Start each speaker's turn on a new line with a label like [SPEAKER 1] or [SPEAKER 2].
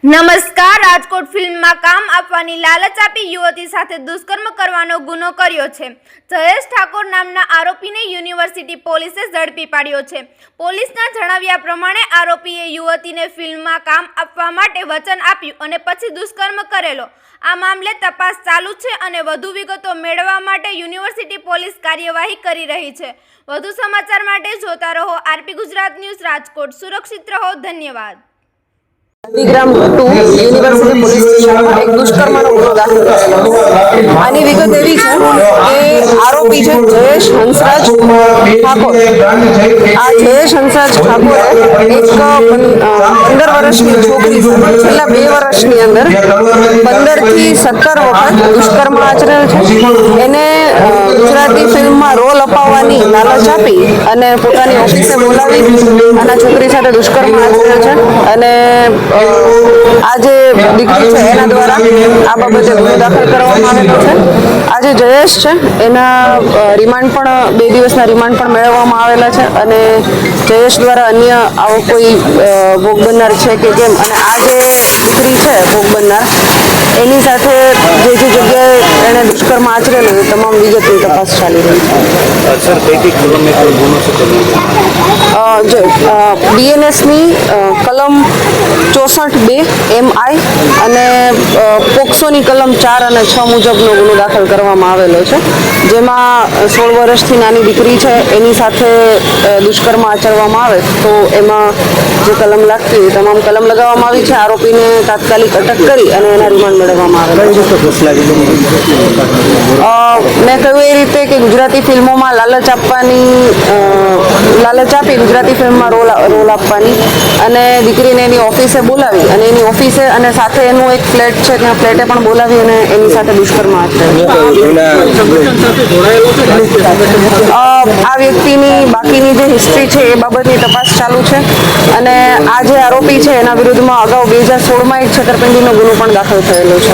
[SPEAKER 1] નમસ્કાર. રાજકોટ ફિલ્મમાં કામ આપવાની લાલચ આપી યુવતી સાથે દુષ્કર્મ કરવાનો ગુનો કર્યો છે. જયેશ ઠાકોર નામના આરોપીને યુનિવર્સિટી પોલીસે ઝડપી પાડ્યો છે. પોલીસના જણાવ્યા પ્રમાણે આરોપીએ યુવતીને ફિલ્મમાં કામ આપવા માટે વચન આપ્યું અને પછી દુષ્કર્મ કરેલો. આ મામલે તપાસ ચાલુ છે અને વધુ વિગતો મેળવવા માટે યુનિવર્સિટી પોલીસ કાર્યવાહી કરી રહી છે. વધુ સમાચાર માટે જોતા રહો આરપી ગુજરાત ન્યૂઝ રાજકોટ. સુરક્ષિત રહો. ધન્યવાદ.
[SPEAKER 2] ગાંધીગ્રામ 2 યુનિવર્સિટી પોલીસ સ્ટેશનમાં એક દુષ્કર્મનો ગુનો દાખલ કરેલો છે. આની વિગત એવી છે કે આરોપી છે જયેશ હંસરાજ ઠાકોર. આ જયેશ હંસરાજ ઠાકોરે એક 15 વર્ષની છોકરી સાથે છેલ્લા 2 વર્ષની અંદર 15 થી 17 વખત દુષ્કર્મ આચરેલ છે. એને ગુજરાતી ફિલ્મમાં રોલ અપાવવાની લાલચ આપી અને પોતાની ઓફિસે બોલાવી અને છોકરી સાથે દુષ્કર્મ આચરેલ છે. અને આ જે દીકરી છે એના દ્વારા આ બાબતે ગુનો દાખલ કરવામાં આવેલો છે. આ જે જયેશ છે એના રિમાન્ડ પણ 2 દિવસના રિમાન્ડ પણ મેળવવામાં આવેલા છે અને જયેશ દ્વારા અન્ય આવો કોઈ ભોગ બનનાર છે કે કેમ અને આ જે દીકરી છે ભોગ બનનાર એની સાથે જે જગ્યાએ એણે દુષ્કર્મ આચરેલું એ તમામ વિગતની તપાસ ચાલી રહી છે. બીએનએસની કલમ 64(2) MI અને પોક્સોની કલમ 4 અને 6 મુજબનો ગુનો દાખલ કરવામાં આવેલો છે. જેમાં 16 વર્ષથી નાની દીકરી છે એની સાથે દુષ્કર્મ આચરવામાં આવે તો એમાં જે કલમ લાગતી હોય તમામ કલમ લગાવવામાં આવી છે. આરોપીને તાત્કાલિક અટક કરી અને એના રિમાન્ડ મેળવવામાં આવે. મેં કહ્યું એ રીતે કે ગુજરાતી ફિલ્મોમાં લાલચ આપી ગુજરાતી ફિલ્મમાં રોલ આપવાની અને દીકરીને એની ઓફિસે બોલાવી અને એની ઓફિસે અને સાથે એનું એક ફ્લેટ છે ત્યાં ફ્લેટે પણ બોલાવી અને એની સાથે દુષ્કર્મ આચરે. આ વ્યક્તિની બાકીની જે હિસ્ટ્રી છે એ બાબતની તપાસ ચાલુ છે અને આ જે આરોપી છે એના વિરુદ્ધમાં અગાઉ 2016માં એક છેતરપિંડીનો ગુનો પણ દાખલ થયેલો છે.